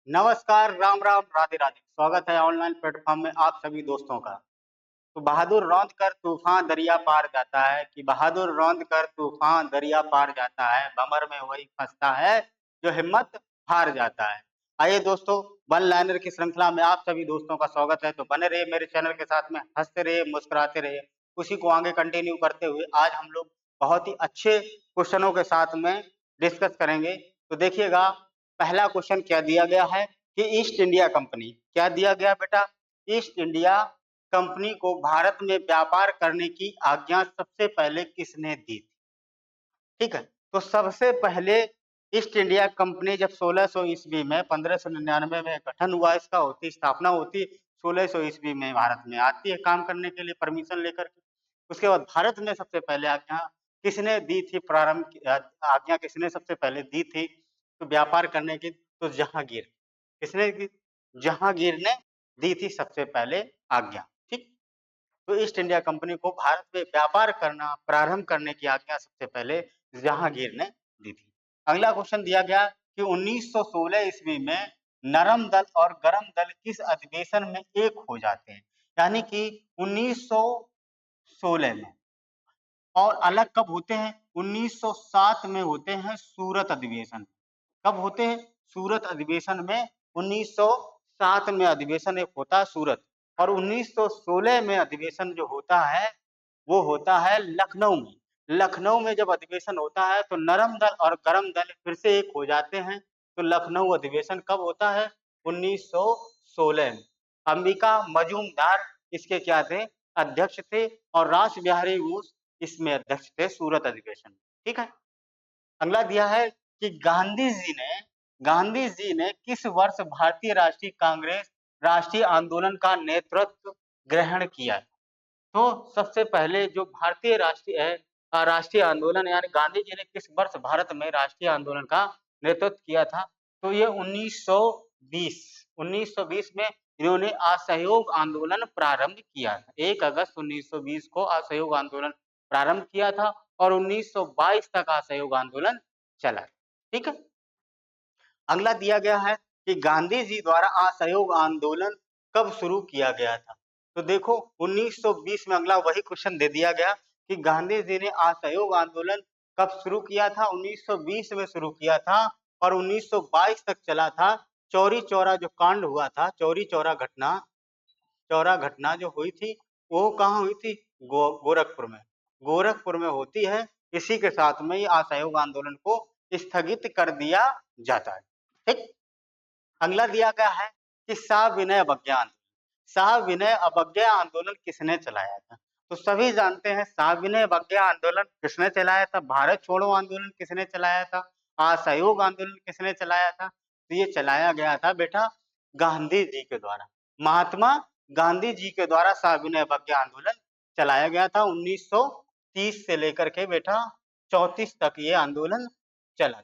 नमस्कार, राम राम, राधे राधे। स्वागत है ऑनलाइन प्लेटफॉर्म में आप सभी दोस्तों का। तो बहादुर रौंद कर तूफान दरिया पार जाता है कि बहादुर रौंद कर तूफान दरिया पार जाता है, भंवर में वही फंसता है जो हिम्मत हार जाता है। आइए दोस्तों, वन लाइनर की श्रृंखला में आप सभी दोस्तों का स्वागत है। तो बने रहिए मेरे चैनल के साथ में, हंसते रहिए, मुस्कुराते रहिए। उसी को आगे कंटिन्यू करते हुए आज हम लोग बहुत ही अच्छे क्वेश्चनों के साथ में डिस्कस करेंगे। तो देखिएगा, पहला क्वेश्चन क्या दिया गया है कि ईस्ट इंडिया कंपनी, क्या दिया गया बेटा? ईस्ट इंडिया कंपनी को भारत में व्यापार करने की आज्ञा सबसे पहले किसने दी थी? ठीक है, तो सबसे पहले ईस्ट इंडिया कंपनी जब 1600 ईस्वी में 1599 में गठन हुआ, इसका होती स्थापना होती 1600 ईस्वी में भारत में आती है काम करने के लिए परमिशन लेकर के। उसके बाद भारत में सबसे पहले आज्ञा किसने दी थी? आज्ञा किसने सबसे पहले दी थी तो व्यापार करने की? तो जहांगीर। किसने दी? जहांगीर ने दी थी सबसे पहले आज्ञा। ठीक, तो ईस्ट इंडिया कंपनी को भारत में व्यापार करना प्रारंभ करने की आज्ञा सबसे पहले जहांगीर ने दी थी। अगला क्वेश्चन दिया गया कि 1916 ईस्वी में नरम दल और गरम दल किस अधिवेशन में एक हो जाते हैं? यानी कि 1916 में, और अलग कब होते हैं? 1907 में होते हैं सूरत अधिवेशन। कब होते हैं? सूरत अधिवेशन में 1907 में अधिवेशन एक होता है सूरत, और 1916 में अधिवेशन जो होता है वो होता है लखनऊ में। लखनऊ में जब अधिवेशन होता है तो नरम दल और गरम दल फिर से एक हो जाते हैं। तो लखनऊ अधिवेशन कब होता है? 1916 में। अंबिका मजूमदार इसके क्या थे? अध्यक्ष थे, और रास बिहारी बोस इसमें अध्यक्ष थे सूरत अधिवेशन में। ठीक है, अगला दिया है कि गांधी जी ने किस वर्ष भारतीय राष्ट्रीय कांग्रेस राष्ट्रीय आंदोलन का नेतृत्व ग्रहण किया? तो सबसे पहले जो भारतीय राष्ट्रीय आंदोलन यानी गांधी जी ने किस वर्ष भारत में राष्ट्रीय आंदोलन का नेतृत्व किया था? तो ये 1920 में इन्होंने असहयोग आंदोलन प्रारंभ किया था। 1 अगस्त 1920 को असहयोग आंदोलन प्रारंभ किया था और 1922 तक असहयोग आंदोलन चला। ठीक है, अगला दिया गया है कि गांधी जी द्वारा असहयोग आंदोलन कब शुरू किया गया था? तो देखो 1920 में, अगला वही क्वेश्चन दे दिया गया कि गांधी जी ने असहयोग आंदोलन कब शुरू किया था? 1920 में शुरू किया था और 1922 तक चला था। चौरी चौरा जो कांड हुआ था, चौरी चौरा घटना जो हुई थी वो कहाँ हुई थी? गोरखपुर में। गोरखपुर में होती है। इसी के साथ में ये असहयोग आंदोलन को स्थगित कर दिया जाता है। ठीक, अगला दिया गया है कि सविनय अवज्ञा आंदोलन किसने चलाया था? तो सभी जानते हैं सविनय अवज्ञा आंदोलन किसने चलाया था। भारत छोड़ो आंदोलन किसने चलाया था? असहयोग आंदोलन किसने चलाया था? तो ये चलाया गया था बेटा गांधी जी के द्वारा। महात्मा गांधी जी के द्वारा सविनय अवज्ञा आंदोलन चलाया गया था। 1930 से लेकर के बेटा 34 तक ये आंदोलन चला था।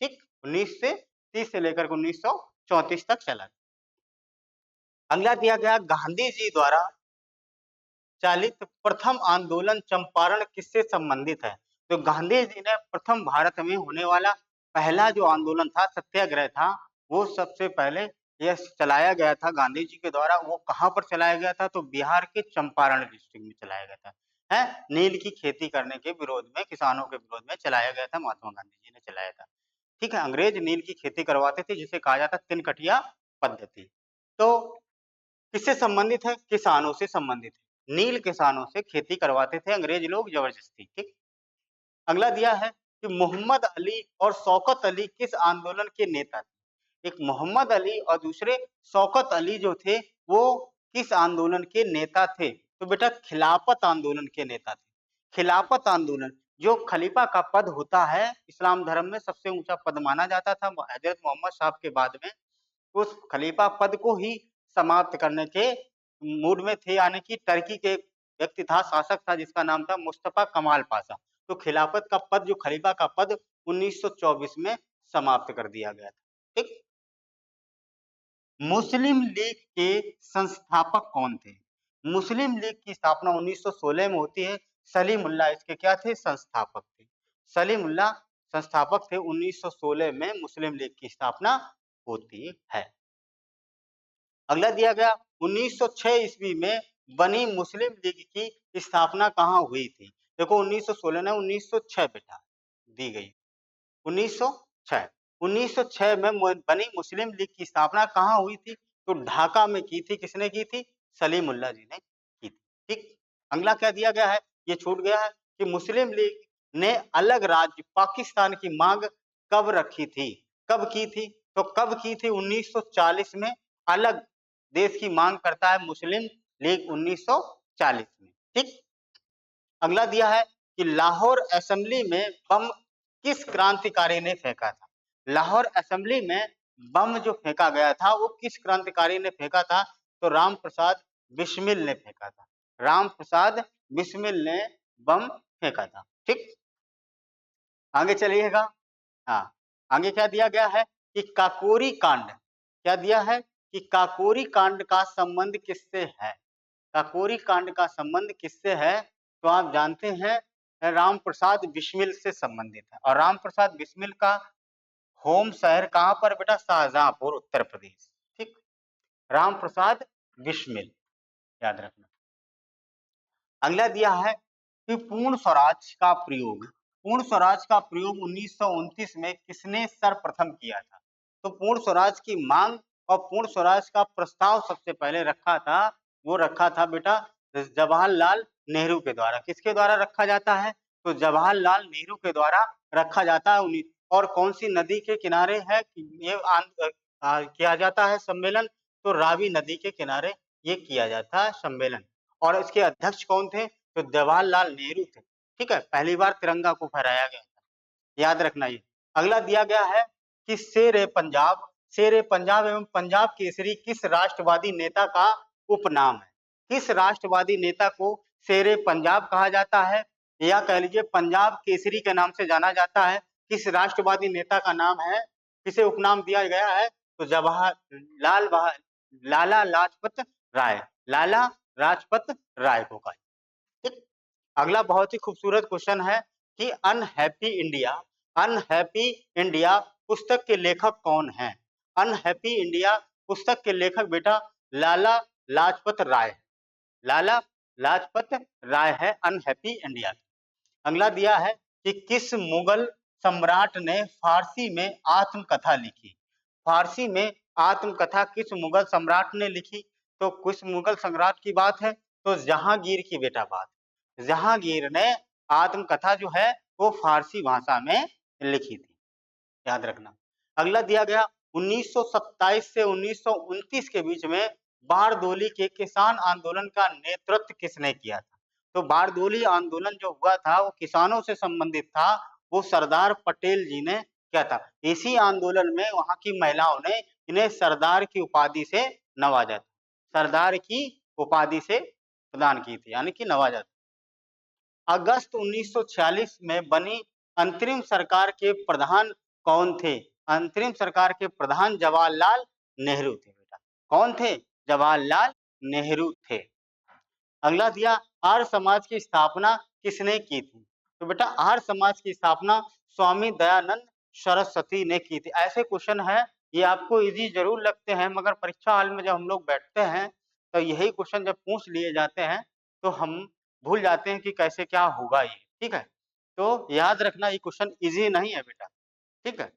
ठीक, 1930 से लेकर के 1934 तक चला। अगला दिया गया गांधी जी द्वारा चालित प्रथम आंदोलन चंपारण किससे संबंधित है? तो गांधी जी ने प्रथम भारत में होने वाला पहला जो आंदोलन था, सत्याग्रह था, वो सबसे पहले यह चलाया गया था गांधी जी के द्वारा। वो कहाँ पर चलाया गया था? तो बिहार के चंपारण डिस्ट्रिक्ट में चलाया गया था। है, नील की खेती करने के विरोध में, किसानों के विरोध में चलाया गया था, महात्मा गांधी जी ने चलाया था। ठीक है, अंग्रेज नील की खेती करवाते थे जिसे कहा जाता तिनकटिया पद्धति। तो किससे संबंधित है? किसानों से संबंधित है। नील किसानों से खेती करवाते थे अंग्रेज लोग जबरदस्ती। ठीक, अगला दिया है कि मोहम्मद अली और शौकत अली किस आंदोलन के नेता थे? एक मोहम्मद अली और दूसरे शौकत अली जो थे वो किस आंदोलन के नेता थे? तो बेटा खिलाफत आंदोलन के नेता थे। खिलाफत आंदोलन, जो खलीफा का पद होता है इस्लाम धर्म में सबसे ऊंचा पद माना जाता था हजरत मोहम्मद साहब के बाद में, उस खलीफा पद को ही समाप्त करने के मूड में थे। यानी कि टर्की के एक व्यक्ति था, शासक था जिसका नाम था मुस्तफा कमाल पाशा। तो खिलाफत का पद, जो खलीफा का पद 1924 में समाप्त कर दिया गया था। ठीक, मुस्लिम लीग के संस्थापक कौन थे? मुस्लिम लीग की स्थापना 1916 में होती है। सलीमुल्लाह इसके क्या थे? संस्थापक थे। सलीमुल्लाह संस्थापक थे। 1916 में मुस्लिम लीग की स्थापना होती है। अगला दिया गया 1906 ईस्वी में बनी मुस्लिम लीग की स्थापना कहाँ हुई थी? देखो 1916 ने 1906 बेटा दी गई 1906 1906 में बनी मुस्लिम लीग की स्थापना कहाँ हुई थी? तो ढाका में की थी। किसने की थी? सलीमुल्लाह जी ने की थी। ठीक। अगला क्या दिया गया है? ये छूट गया है कि मुस्लिम लीग ने अलग राज्य पाकिस्तान की मांग कब रखी थी? कब की थी? तो कब की थी? 1940 में अलग देश की मांग करता है मुस्लिम लीग 1940 में। ठीक। अगला दिया है कि लाहौर असेंबली में बम किस क्रांतिकारी ने फेंका था? लाहौर असेंबली में बम जो फेंका गया था वो किस क्रांतिकारी ने फेंका था? तो राम प्रसाद बिस्मिल ने फेंका था। राम प्रसाद बिस्मिल ने बम फेंका था। ठीक। आगे चलिएगा। हाँ, आगे क्या दिया गया है कि काकोरी कांड, क्या दिया है कि काकोरी कांड का संबंध किससे है? काकोरी कांड का संबंध किससे है? तो आप जानते हैं राम प्रसाद बिस्मिल से संबंधित है। और राम प्रसाद बिस्मिल का होम शहर कहाँ पर बेटा? शाहजहांपुर, उत्तर प्रदेश। ठीक। राम प्रसाद बिस्मिल, याद रखना। अगला दिया है कि पूर्ण स्वराज का प्रयोग 1929 में किसने सर्वप्रथम किया था? तो पूर्ण स्वराज की मांग और पूर्ण स्वराज का प्रस्ताव सबसे पहले रखा था, वो रखा था बेटा जवाहरलाल नेहरू के द्वारा। किसके द्वारा रखा जाता है? तो जवाहरलाल नेहरू के द्वारा रखा जाता है। और कौन सी नदी के किनारे है ये किया जाता है सम्मेलन? तो रावी नदी के किनारे ये किया जाता है सम्मेलन। और इसके अध्यक्ष कौन थे? तो जवाहरलाल नेहरू थे। ठीक है, पहली बार तिरंगा को फहराया गया था, याद रखना ये। अगला दिया गया है कि शेर पंजाब एवं पंजाब केसरी किस राष्ट्रवादी नेता का उपनाम है? किस राष्ट्रवादी नेता को शेर पंजाब कहा जाता है, या कह लीजिए पंजाब केसरी के नाम से जाना जाता है? किस राष्ट्रवादी नेता का नाम है, किसे उपनाम दिया गया है? तो लाला लाजपत राय, लाला लाजपत राय को कहा। ठीक। अगला बहुत ही खूबसूरत क्वेश्चन है कि अनहैप्पी इंडिया पुस्तक के लेखक कौन हैं? अनहैप्पी इंडिया पुस्तक के लेखक बेटा लाला लाजपत राय, लाला लाजपत राय है अनहैप्पी इंडिया। अगला दिया है कि किस मुगल सम्राट ने फारसी में आत्मकथा लिखी? फारसी में आत्मकथा किस मुगल सम्राट ने लिखी? तो किस मुगल सम्राट की बात है? तो जहांगीर की बेटा बात। जहांगीर ने आत्मकथा जो है वो फारसी भाषा में लिखी थी, याद रखना। अगला दिया गया 1927 से 1929 के बीच में बारदोली के किसान आंदोलन का नेतृत्व किसने किया था? तो बारदोली आंदोलन जो हुआ था वो किसानों से संबंधित था, वो सरदार पटेल जी ने किया था। इसी आंदोलन में वहां की महिलाओं ने इन्हें सरदार की उपाधि से नवाजा था, सरदार की उपाधि से प्रदान की थी, यानी कि नवाजा था। अगस्त 1946 में बनी अंतरिम सरकार के प्रधान कौन थे? अंतरिम सरकार के प्रधान जवाहरलाल नेहरू थे बेटा। कौन थे? जवाहरलाल नेहरू थे। अगला दिया आर्य समाज की स्थापना किसने की थी? तो बेटा आर्य समाज की स्थापना स्वामी दयानंद सरस्वती ने की थी। ऐसे क्वेश्चन है, ये आपको इजी जरूर लगते हैं, मगर परीक्षा हॉल में जब हम लोग बैठते हैं तो यही क्वेश्चन जब पूछ लिए जाते हैं तो हम भूल जाते हैं कि कैसे क्या होगा ये। ठीक है, तो याद रखना ये क्वेश्चन इजी नहीं है बेटा। ठीक है,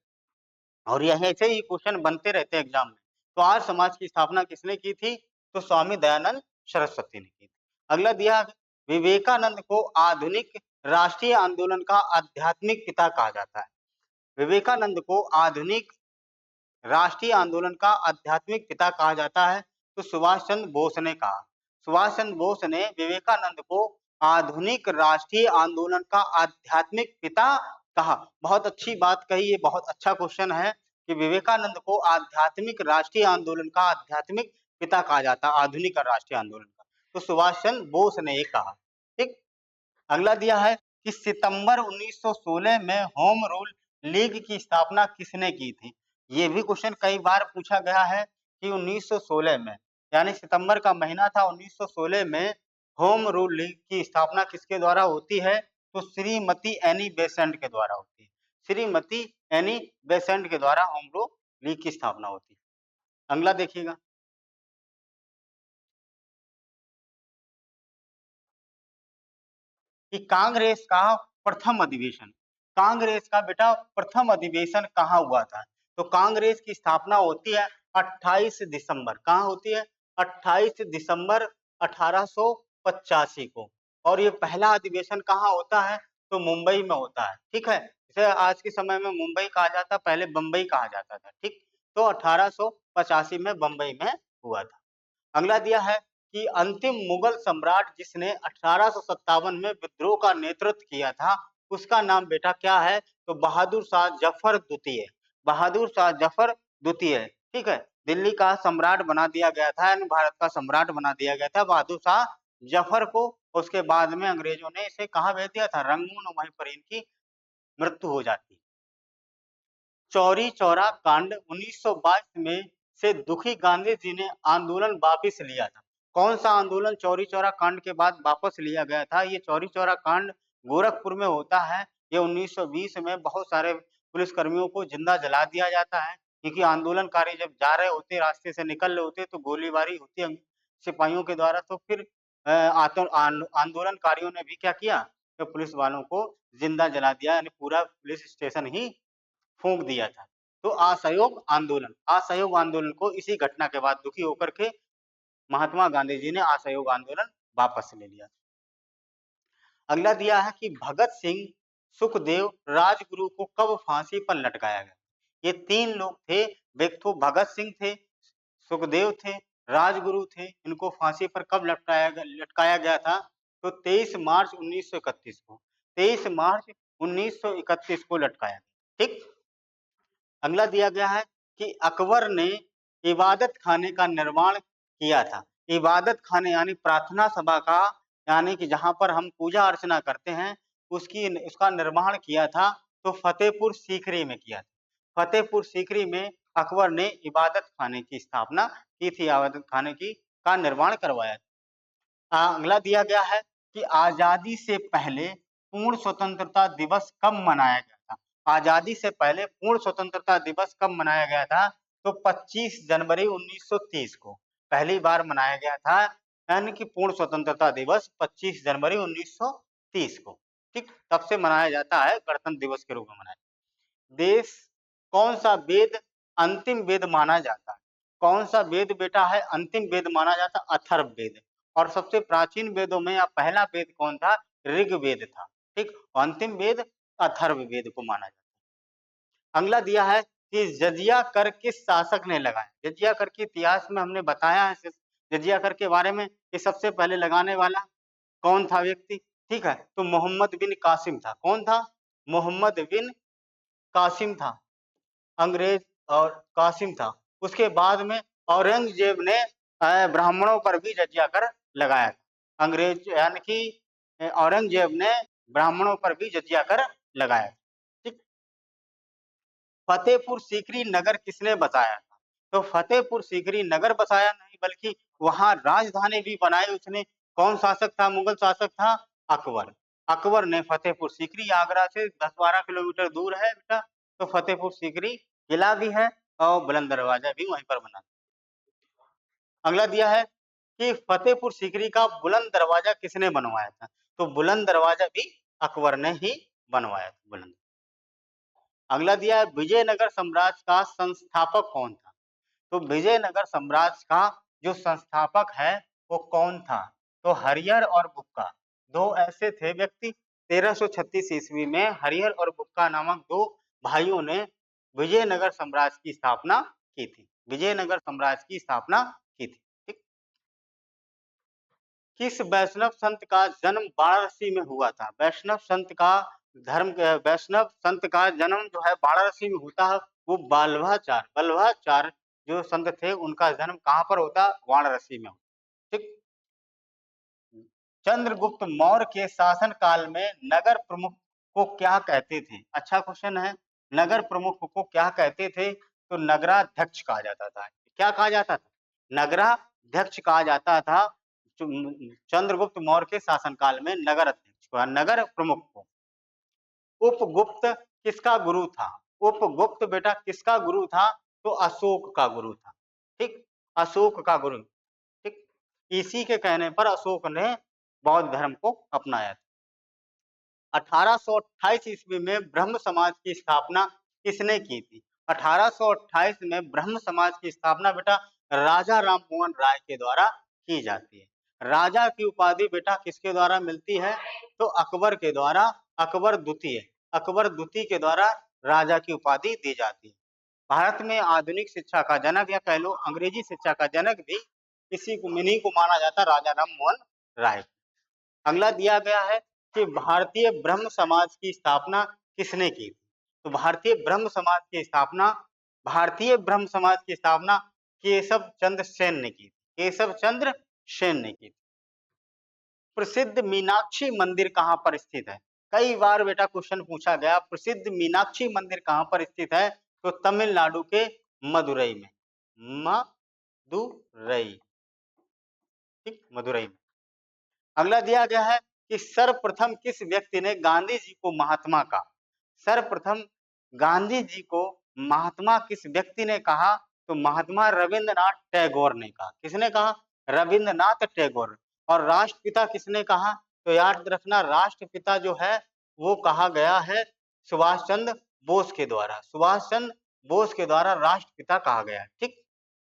और यह ऐसे ही क्वेश्चन बनते रहते हैं एग्जाम में। तो आर्य समाज की स्थापना किसने की थी? तो स्वामी दयानंद सरस्वती ने की थी। अगला दिया विवेकानंद को आधुनिक राष्ट्रीय आंदोलन का आध्यात्मिक पिता कहा जाता है। विवेकानंद को आधुनिक राष्ट्रीय आंदोलन का आध्यात्मिक पिता कहा जाता है, तो सुभाष चंद्र बोस ने कहा। सुभाष चंद्र बोस ने विवेकानंद को आधुनिक राष्ट्रीय आंदोलन का आध्यात्मिक पिता कहा। बहुत अच्छी बात कही, ये बहुत अच्छा क्वेश्चन है कि विवेकानंद को आध्यात्मिक राष्ट्रीय आंदोलन का आध्यात्मिक पिता कहा जाता है, आधुनिक राष्ट्रीय आंदोलन का। तो सुभाष चंद्र बोस ने ये कहा। ठीक। अगला दिया है कि सितंबर 1916 में होम रूल लीग की स्थापना किसने की थी? ये भी क्वेश्चन कई बार पूछा गया है कि 1916 में, यानी सितंबर का महीना था 1916 में, होम रूल लीग की स्थापना किसके द्वारा होती है? तो श्रीमती एनी बेसेंट के द्वारा होती है। श्रीमती एनी बेसेंट के द्वारा होम रूल लीग की स्थापना होती है। अगला देखिएगा कि कांग्रेस का प्रथम अधिवेशन, कांग्रेस का बेटा प्रथम अधिवेशन कहाँ हुआ था? तो कांग्रेस की स्थापना होती है 28 दिसंबर, कहाँ होती है? 28 दिसंबर 1885 को। और ये पहला अधिवेशन कहाँ होता है? तो मुंबई में होता है, ठीक है। इसे आज के समय में मुंबई कहा जाता, पहले बम्बई कहा जाता था, ठीक। तो 1885 में बम्बई में हुआ था। अगला दिया है कि अंतिम मुगल सम्राट जिसने 1857 में विद्रोह का नेतृत्व किया था, उसका नाम बेटा क्या है? तो बहादुर शाह जफर द्वितीय, बहादुर शाह जफर द्वितीय, ठीक है। दिल्ली का सम्राट बना दिया गया था, यानी भारत का सम्राट बना दिया गया था बहादुर शाह जफर को। उसके बाद में अंग्रेजों ने इसे कहाँ भेज दिया था? रंगून, वहीं पर इनकी मृत्यु हो जाती। चौरी चौरा कांड 1922 में से दुखी गांधी जी ने आंदोलन वापस लिया था। कौन सा आंदोलन चौरी चौरा कांड के बाद वापस लिया गया था? ये चौरी चौरा कांड गोरखपुर में होता है। ये 1920 में बहुत सारे पुलिसकर्मियों को जिंदा जला दिया जाता है, क्योंकि आंदोलनकारी जब जा रहे होते, रास्ते से निकल रहे होते, तो गोलीबारी होती है सिपाहियों के द्वारा। तो फिर आंदोलनकारियों ने भी क्या किया? तो पुलिस वालों को जिंदा जला दिया, यानी पूरा पुलिस स्टेशन ही फूंक दिया था। तो असहयोग आंदोलन को इसी घटना के बाद दुखी होकर के महात्मा गांधी जी ने असहयोग आंदोलन वापस ले लिया। अगला दिया है कि भगत सिंह, सुखदेव, राजगुरु को कब फांसी पर लटकाया गया? ये तीन लोग थे, एक तो भगत सिंह थे, सुखदेव थे, राजगुरु थे। इनको फांसी पर कब लटकाया गया था? तो 23 मार्च 1931 को, 23 मार्च 1931 को लटकाया गया, ठीक। अगला दिया गया है कि अकबर ने इबादत खाने का निर्माण किया था। इबादत खाने यानी प्रार्थना सभा का, यानी कि जहाँ पर हम पूजा अर्चना करते हैं, उसका निर्माण किया था तो फतेहपुर सीकरी में किया था। फतेहपुर सीकरी में अकबर ने इबादत खाने की स्थापना की थी, इबादत खाने की का निर्माण करवाया था। अगला दिया गया है कि आजादी से पहले पूर्ण स्वतंत्रता दिवस कब मनाया गया था? आजादी से पहले पूर्ण स्वतंत्रता दिवस कब मनाया गया था? तो 25 जनवरी 1930 को पहली बार मनाया गया था, यानी कि पूर्ण स्वतंत्रता दिवस 25 जनवरी 1930 को, ठीक। तब से मनाया जाता है, गणतंत्र दिवस के रूप में मनाया। देश कौन सा वेद अंतिम वेद माना जाता है? कौन सा वेद बेटा है अंतिम वेद माना जाता? अथर्ववेद। और सबसे प्राचीन वेदों में या पहला वेद कौन था? ऋग्वेद था, ठीक। अंतिम वेद अथर्ववेद को माना जाता है। अगला दिया है कि जजिया कर किस शासक ने लगाया? जजिया कर के इतिहास में हमने बताया है जजिया कर के बारे में, कि सबसे पहले लगाने वाला कौन था व्यक्ति? ठीक है, तो मोहम्मद बिन कासिम था। कौन था? मोहम्मद बिन कासिम था, अंग्रेज और कासिम था। उसके बाद में औरंगजेब ने ब्राह्मणों पर भी जजिया कर लगाया था। अंग्रेज यानी कि औरंगजेब ने ब्राह्मणों पर भी जजिया कर लगाया, ठीक। फतेहपुर सीकरी नगर किसने बसाया था? तो फतेहपुर सीकरी नगर बसाया नहीं, बल्कि वहां राजधानी भी बनाई उसने। कौन शासक था? मुगल शासक था अकबर। अकबर ने फतेहपुर सीकरी, आगरा से 10-12 किलोमीटर दूर है बेटा, तो फतेहपुर सीकरी किला भी है और बुलंद दरवाजा भी वहीं पर बना। अगला दिया है कि फतेहपुर सीकरी का बुलंद दरवाजा किसने बनवाया था? तो बुलंद दरवाजा भी अकबर ने ही बनवाया था, बुलंद। अगला दिया है विजयनगर साम्राज्य का संस्थापक कौन था? तो विजयनगर साम्राज्य का जो संस्थापक है वो कौन था? तो हरिहर और बुक्का, दो ऐसे थे व्यक्ति। 1336 ईस्वी में हरिहर और बुक्का नामक दो भाइयों ने विजयनगर साम्राज्य की स्थापना की थी, विजयनगर साम्राज्य की स्थापना की थी, ठीक। किस वैष्णव संत का जन्म वाराणसी में हुआ था? वैष्णव संत का वैष्णव संत का जन्म जो है वाराणसी में होता है। वो बल्लभाचार्य जो संत थे, उनका जन्म कहाँ पर होता? वाराणसी में, ठीक। चंद्रगुप्त मौर्य के शासन काल में नगर प्रमुख को क्या कहते थे? अच्छा क्वेश्चन है। नगर प्रमुख को क्या कहते थे? तो नगराध्यक्ष कहा जाता था। क्या कहा जाता था? नगराध्यक्ष कहा जाता था। चंद्रगुप्त मौर्य के शासनकाल में नगर अध्यक्ष को, नगर प्रमुख को। उपगुप्त किसका गुरु था? उपगुप्त बेटा किसका गुरु था? तो अशोक का गुरु था, ठीक। अशोक का गुरु, ठीक। इसी के कहने पर अशोक ने बौद्ध धर्म को अपनाया था। 1828 ईस्वी में ब्रह्म समाज की स्थापना किसने की थी? 1828 में ब्रह्म समाज की स्थापना बेटा राजा राममोहन राय के द्वारा की जाती है। राजा की उपाधि बेटा किसके द्वारा मिलती है? तो अकबर के द्वारा, अकबर द्वितीय के द्वारा राजा की उपाधि दी जाती है। भारत में आधुनिक शिक्षा का जनक या कह लो अंग्रेजी शिक्षा का जनक भी इन्हीं को माना जाता है, राजा राममोहन राय। अगला दिया गया है कि भारतीय ब्रह्म समाज की स्थापना किसने की थी? तो भारतीय ब्रह्म समाज की स्थापना केशव चंद्र सेन ने की थी। केशव चंद्र सेन ने की थी। प्रसिद्ध मीनाक्षी मंदिर कहाँ पर स्थित है? कई बार बेटा क्वेश्चन पूछा गया, प्रसिद्ध मीनाक्षी मंदिर कहाँ पर स्थित है? तो तमिलनाडु के मदुरई में, मदुरई, ठीक, मदुरई में। अगला दिया गया है कि सर्वप्रथम किस व्यक्ति ने गांधी जी को महात्मा कहा? सर्वप्रथम गांधी जी को महात्मा किस व्यक्ति ने कहा? तो महात्मा रविंद्रनाथ टैगोर ने कहा। किसने कहा? रविंद्रनाथ टैगोर। और राष्ट्रपिता किसने कहा? तो याद रखना, राष्ट्रपिता जो है वो कहा गया है सुभाष चंद्र बोस के द्वारा। सुभाष चंद्र बोस के द्वारा राष्ट्रपिता कहा गया है, ठीक,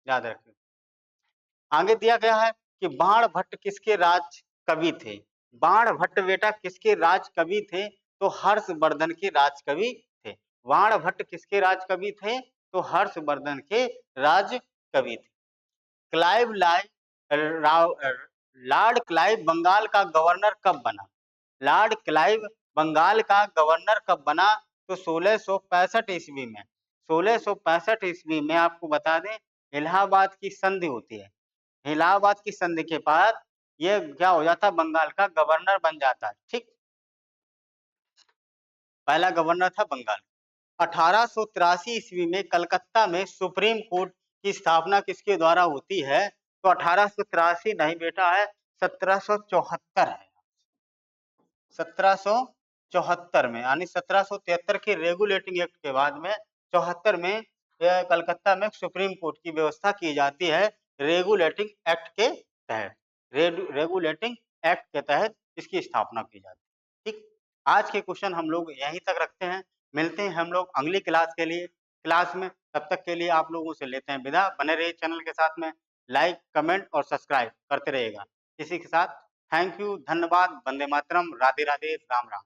याद रखिए। आगे दिया गया है कि बाण भट्ट किसके राज कवि थे? बाण भट्ट बेटा किसके राज कवि थे? तो हर्षवर्धन के राज कवि थे। बाण भट्ट किसके राज कवि थे? तो हर्षवर्धन के राज कवि थे। क्लाइव लॉर्ड क्लाइव बंगाल का गवर्नर कब बना? लॉर्ड क्लाइव बंगाल का गवर्नर कब बना? तो 1665 ईस्वी में। 1665 ईस्वी में आपको बता दें इलाहाबाद की संधि होती है। इलाहाबाद की संधि के बाद ये क्या हो जाता, बंगाल का गवर्नर बन जाता है, ठीक, पहला गवर्नर था बंगाल। 1883 ईस्वी में कलकत्ता में सुप्रीम कोर्ट की स्थापना किसके द्वारा होती है? तो 1883 नहीं बेटा है 1774 है। 1774 में, यानी 1773 के रेगुलेटिंग एक्ट के बाद में 74 में कलकत्ता में सुप्रीम कोर्ट की व्यवस्था की जाती है रेगुलेटिंग एक्ट के तहत। रेगुलेटिंग एक्ट के तहत इसकी स्थापना की जाती है, ठीक। आज के क्वेश्चन हम लोग यहीं तक रखते हैं। मिलते हैं हम लोग अगली क्लास में। तब तक के लिए आप लोगों से लेते हैं विदा। बने रहिए चैनल के साथ में, लाइक कमेंट और सब्सक्राइब करते रहिएगा। इसी के साथ थैंक यू, धन्यवाद, वंदे मातरम, राधे राधे, राम राम।